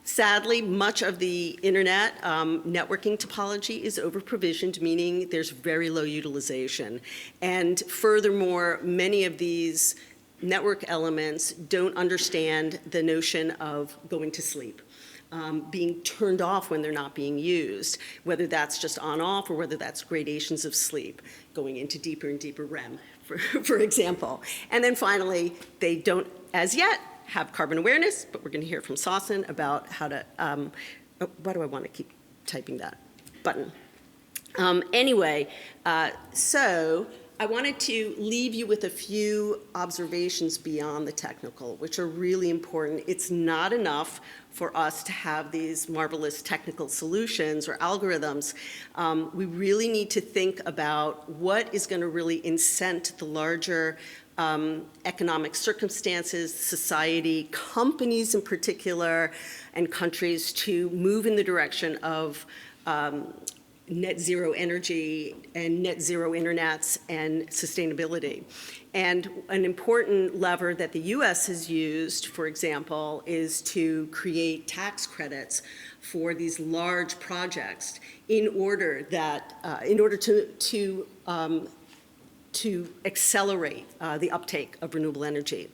Sadly, much of the internet networking topology is over-provisioned, meaning there's very low utilization. And furthermore, many of these network elements don't understand the notion of going to sleep. Being turned off when they're not being used, whether that's just on-off or whether that's gradations of sleep, going into deeper and deeper REM, for example. And then finally, they don't, as yet, have carbon awareness, but we're going to hear from Sausan about how to, why do I want to keep typing that button? Anyway, so I wanted to leave you with a few observations beyond the technical, which are really important. It's not enough for us to have these marvelous technical solutions or algorithms. We really need to think about what is going to really incent the larger economic circumstances, society, companies in particular, and countries to move in the direction of net zero energy and net zero internets and sustainability. And an important lever that the US has used, for example, is to create tax credits for these large projects in order that, to accelerate the uptake of renewable energy.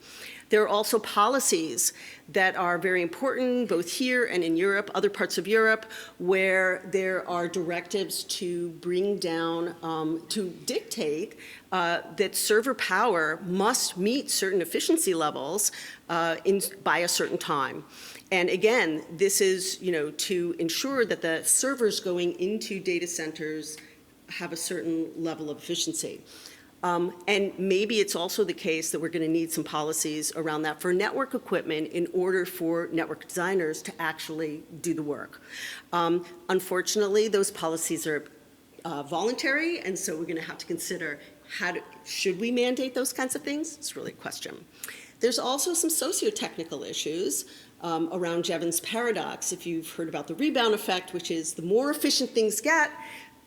There are also policies that are very important, both here and in Europe, other parts of Europe, where there are directives to bring down, to dictate that server power must meet certain efficiency levels by a certain time. And again, this is, to ensure that the servers going into data centers have a certain level of efficiency. And maybe it's also the case that we're going to need some policies around that for network equipment in order for network designers to actually do the work. Unfortunately, those policies are voluntary, and so we're going to have to consider should we mandate those kinds of things? It's really a question. There's also some socio-technical issues around Jevons paradox. If you've heard about the rebound effect, which is the more efficient things get,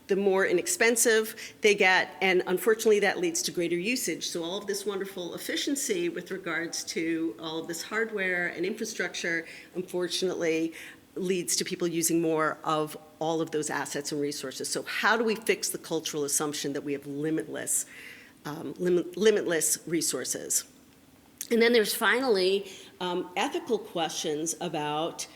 the more inexpensive they get, and unfortunately that leads to greater usage. So all of this wonderful efficiency with regards to all of this hardware and infrastructure, unfortunately, leads to people using more of all of those assets and resources. So how do we fix the cultural assumption that we have limitless resources? And then there's finally ethical questions about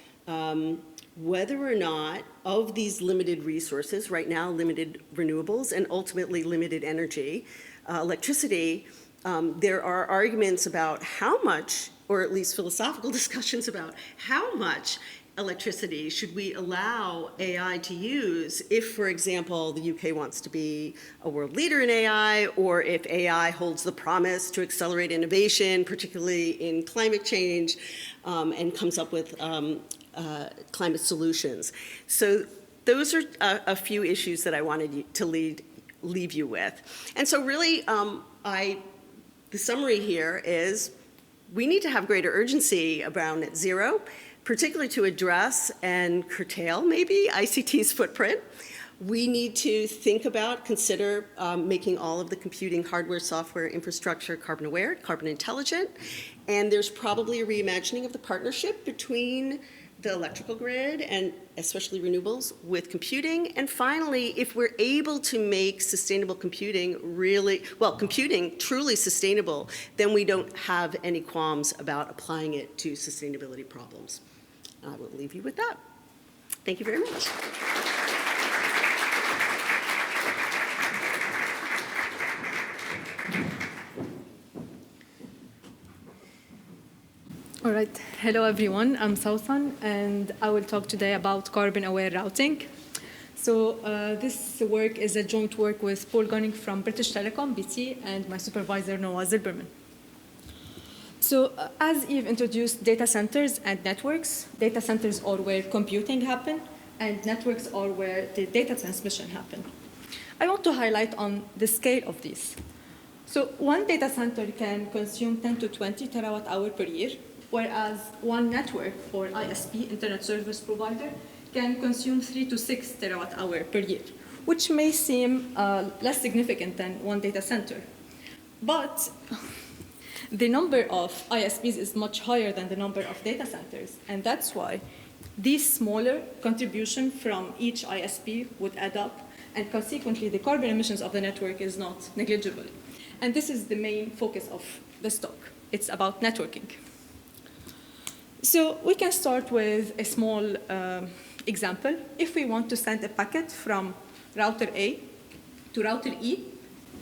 whether or not of these limited resources, right now limited renewables and ultimately limited energy, electricity, there are arguments about how much, or at least philosophical discussions about how much electricity should we allow AI to use if, for example, the UK wants to be a world leader in AI, or if AI holds the promise to accelerate innovation, particularly in climate change, and comes up with climate solutions. So those are a few issues that I wanted to leave you with. And so really, the summary here is we need to have greater urgency around net zero, particularly to address and curtail maybe ICT's footprint. We need to think about, consider making all of the computing hardware, software, infrastructure carbon aware, carbon intelligent. And there's probably a reimagining of the partnership between the electrical grid and especially renewables with computing. And finally, if we're able to make sustainable computing computing truly sustainable, then we don't have any qualms about applying it to sustainability problems. And I will leave you with that. Thank you very much. All right. Hello, everyone. I'm Sausan, and I will talk today about carbon-aware routing. So this work is a joint work with Paul Gunning from British Telecom, BT, and my supervisor, Noah Zilberman. So as Eve introduced data centers and networks, data centers are where computing happen, and networks are where the data transmission happen. I want to highlight on the scale of these. So one data center can consume 10 to 20 terawatt hour per year, whereas one network, or ISP, Internet Service Provider, can consume 3 to 6 terawatt hour per year, which may seem less significant than one data center. But the number of ISPs is much higher than the number of data centers, and that's why these smaller contribution from each ISP would add up, and consequently the carbon emissions of the network is not negligible. And this is the main focus of this talk. It's about networking. So we can start with a small example. If we want to send a packet from router A to router E,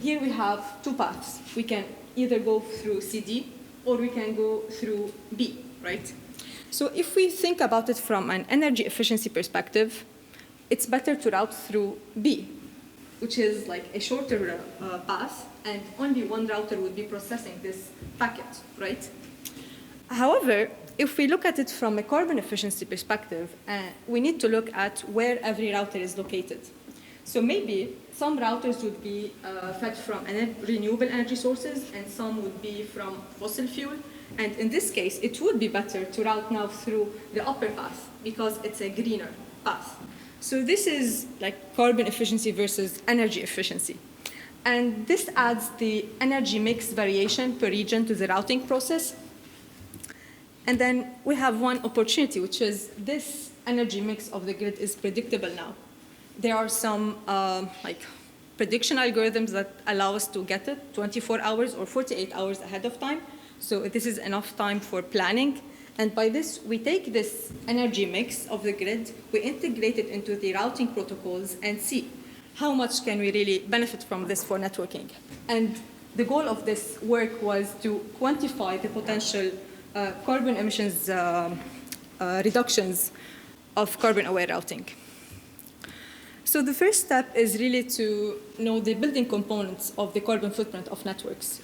here we have two paths. We can either go through CD or we can go through B, right? So if we think about it from an energy efficiency perspective, it's better to route through B, which is like a shorter path, and only one router would be processing this packet, right? However, if we look at it from a carbon efficiency perspective, we need to look at where every router is located. So maybe some routers would be fed from renewable energy sources, and some would be from fossil fuel. And in this case, it would be better to route now through the upper path because it's a greener path. So this is like carbon efficiency versus energy efficiency. And this adds the energy mix variation per region to the routing process. And then we have one opportunity, which is this energy mix of the grid is predictable now. There are some prediction algorithms that allow us to get it 24 hours or 48 hours ahead of time. So this is enough time for planning. And by this, we take this energy mix of the grid, we integrate it into the routing protocols and see how much can we really benefit from this for networking. And the goal of this work was to quantify the potential carbon emissions reductions of carbon-aware routing. So the first step is really to know the building components of the carbon footprint of networks.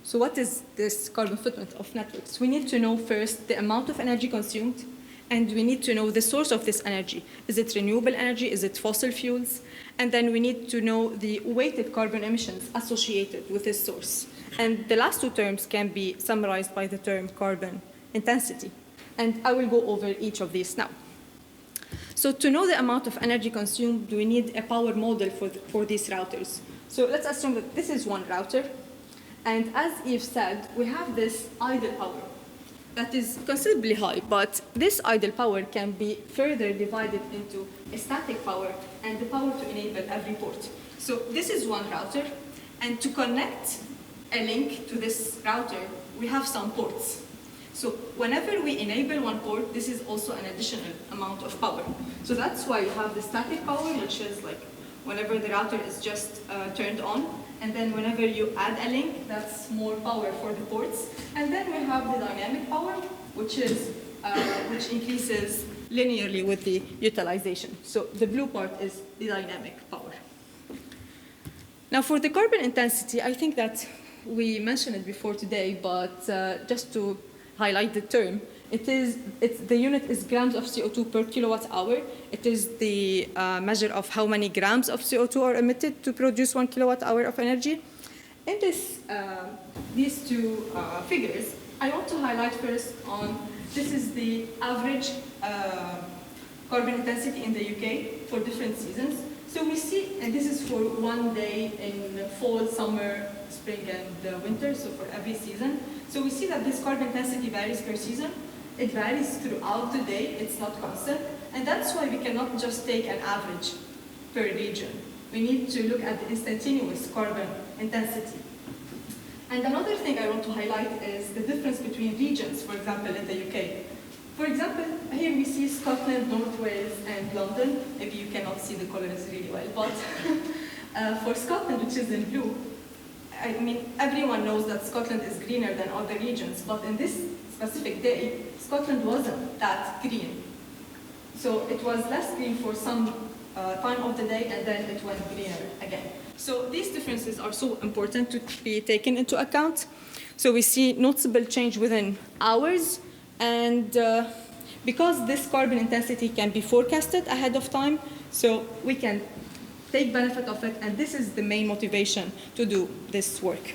So what is this carbon footprint of networks? We need to know first the amount of energy consumed, and we need to know the source of this energy. Is it renewable energy? Is it fossil fuels? And then we need to know the weighted carbon emissions associated with this source. And the last two terms can be summarized by the term carbon intensity. And I will go over each of these now. So to know the amount of energy consumed, we need a power model for these routers. So let's assume that this is one router. And as Eve said, we have this idle power that is considerably high, but this idle power can be further divided into a static power and the power to enable every port. So this is one router, and to connect a link to this router, we have some ports. So whenever we enable one port, this is also an additional amount of power. So that's why you have the static power, which is like whenever the router is just turned on. And then whenever you add a link, that's more power for the ports. And then we have the dynamic power, which increases linearly with the utilization. So the blue part is the dynamic power. Now for the carbon intensity, I think that we mentioned it before today, but just to highlight the term, the unit is grams of CO2 per kilowatt hour. It is the measure of how many grams of CO2 are emitted to produce 1 kilowatt hour of energy. In these two figures, I want to highlight first this is the average carbon intensity in the UK for different seasons. So we see, and this is for one day in fall, summer, spring, and winter, so for every season. So we see that this carbon intensity varies per season. It varies throughout the day, it's not constant, and that's why we cannot just take an average per region. We need to look at the instantaneous carbon intensity. And another thing I want to highlight is the difference between regions, for example, in the UK. For example, here we see Scotland, North Wales, and London. Maybe you cannot see the colors really well, but for Scotland, which is in blue, I mean, everyone knows that Scotland is greener than other regions, but in this specific day, Scotland wasn't that green. So it was less green for some time of the day, and then it went greener again. So these differences are so important to be taken into account. So we see noticeable change within hours, and because this carbon intensity can be forecasted ahead of time, so we can take benefit of it, and this is the main motivation to do this work.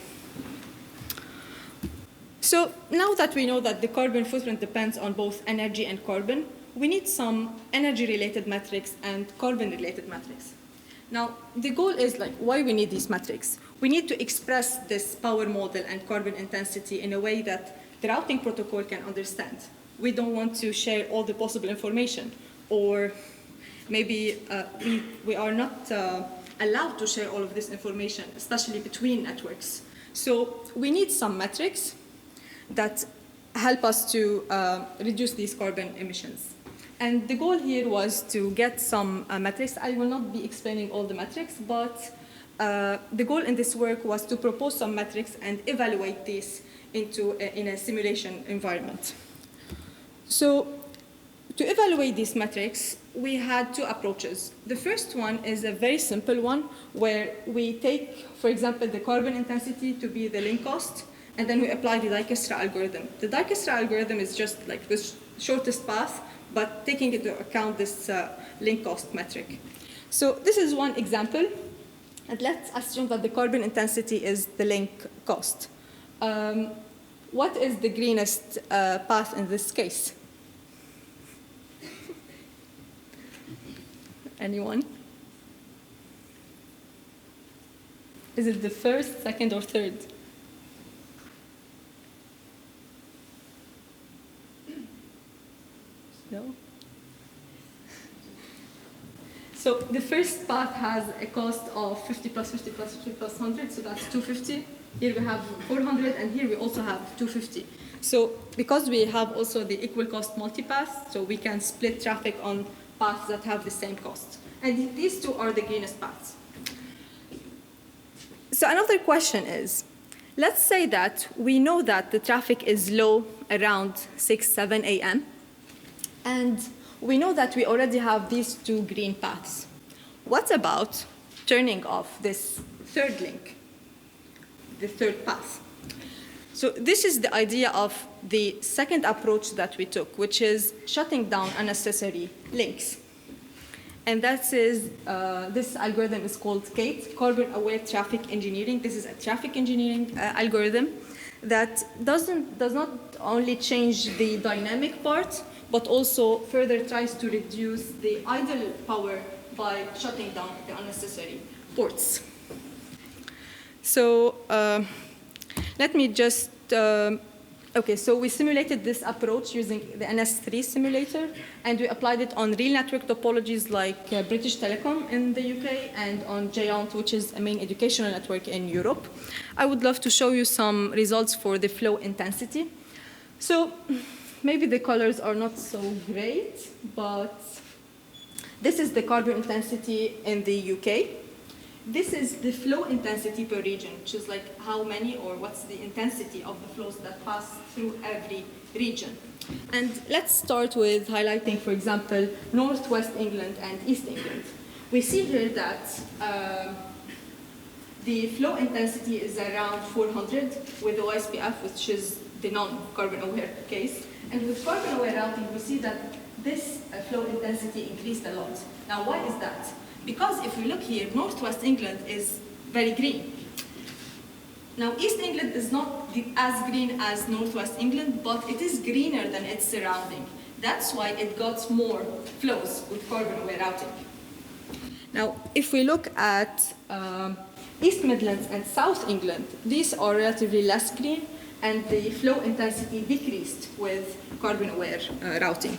So now that we know that the carbon footprint depends on both energy and carbon, we need some energy-related metrics and carbon-related metrics. Now, the goal is why we need these metrics. We need to express this power model and carbon intensity in a way that the routing protocol can understand. We don't want to share all the possible information, or maybe we are not allowed to share all of this information, especially between networks. So we need some metrics that help us to reduce these carbon emissions. And the goal here was to get some metrics. I will not be explaining all the metrics, but the goal in this work was to propose some metrics and evaluate these in a simulation environment. So to evaluate these metrics, we had two approaches. The first one is a very simple one, where we take, for example, the carbon intensity to be the link cost, and then we apply the Dijkstra algorithm. The Dijkstra algorithm is just like the shortest path, but taking into account this link cost metric. So this is one example, and let's assume that the carbon intensity is the link cost. What is the greenest path in this case? Anyone? Is it the first, second, or third? No? So the first path has a cost of 50 plus 50 plus 50 plus 100, so that's 250. Here we have 400, and here we also have 250. So because we have also the equal cost multipath, so we can split traffic on paths that have the same cost. And these two are the greenest paths. So another question is, let's say that we know that the traffic is low around 6, 7 a.m., and we know that we already have these two green paths. What about turning off this third link, the third path? So this is the idea of the second approach that we took, which is shutting down unnecessary links. And that is, this algorithm is called CATE, Carbon Aware Traffic Engineering. This is a traffic engineering algorithm that does not only change the dynamic part, but also further tries to reduce the idle power by shutting down the unnecessary ports. So let me just, okay, so we simulated this approach using the NS3 simulator, and we applied it on real network topologies like British Telecom in the UK and on Giant, which is a main educational network in Europe. I would love to show you some results for the flow intensity. So maybe the colors are not so great, but this is the carbon intensity in the UK. This is the flow intensity per region, which is like how many or what's the intensity of the flows that pass through every region. And let's start with highlighting, for example, Northwest England and East England. We see here that the flow intensity is around 400 with OSPF, which is the non-carbon aware case, And with carbon-aware routing, we see that this flow intensity increased a lot. Now, why is that? Because if we look here, Northwest England is very green. Now, East England is not as green as Northwest England, but it is greener than its surrounding. That's why it got more flows with carbon-aware routing. Now, if we look at East Midlands and South England, these are relatively less green, and the flow intensity decreased with carbon-aware routing.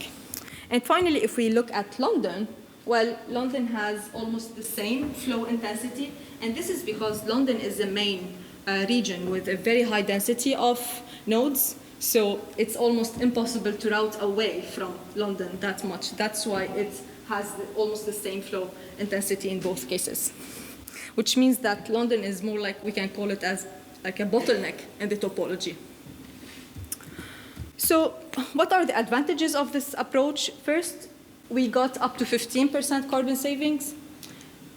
And finally, if we look at London, well, London has almost the same flow intensity, and this is because London is the main region with a very high density of nodes, so it's almost impossible to route away from London that much. That's why it has almost the same flow intensity in both cases, which means that London is more like, we can call it as like a bottleneck in the topology. So what are the advantages of this approach? First, we got up to 15% carbon savings.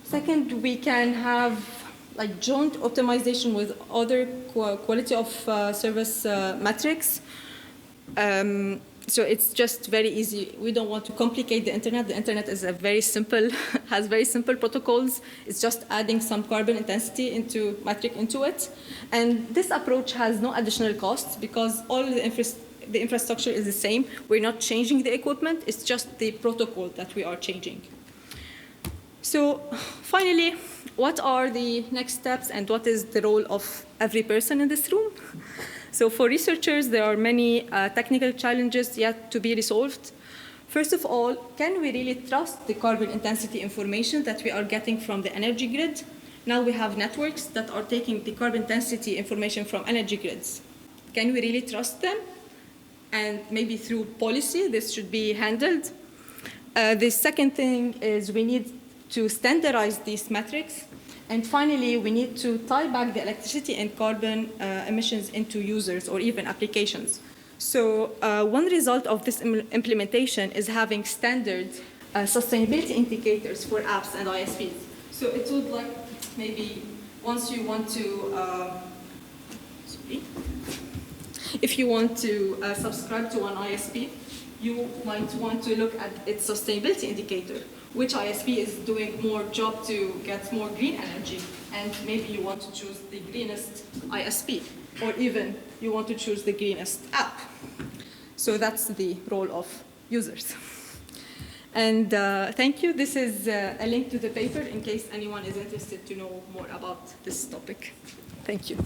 Second, we can have like joint optimization with other quality of service metrics. So it's just very easy. We don't want to complicate the internet. The internet is a very simple, has very simple protocols. It's just adding some carbon intensity metric into it. And this approach has no additional costs because all the infrastructure is the same. We're not changing the equipment. It's just the protocol that we are changing. So finally, what are the next steps and what is the role of every person in this room? So for researchers, there are many technical challenges yet to be resolved. First of all, can we really trust the carbon intensity information that we are getting from the energy grid? Now we have networks that are taking the carbon intensity information from energy grids. Can we really trust them? And maybe through policy, this should be handled. The second thing is we need to standardize these metrics. And finally, we need to tie back the electricity and carbon emissions into users or even applications. So one result of this implementation is having standard sustainability indicators for apps and ISPs. So it would like maybe once you want to, if you want to subscribe to one ISP, you might want to look at its sustainability indicator. Which ISP is doing more job to get more green energy, and maybe you want to choose the greenest ISP, or even you want to choose the greenest app. So that's the role of users. And thank you. This is a link to the paper in case anyone is interested to know more about this topic. Thank you.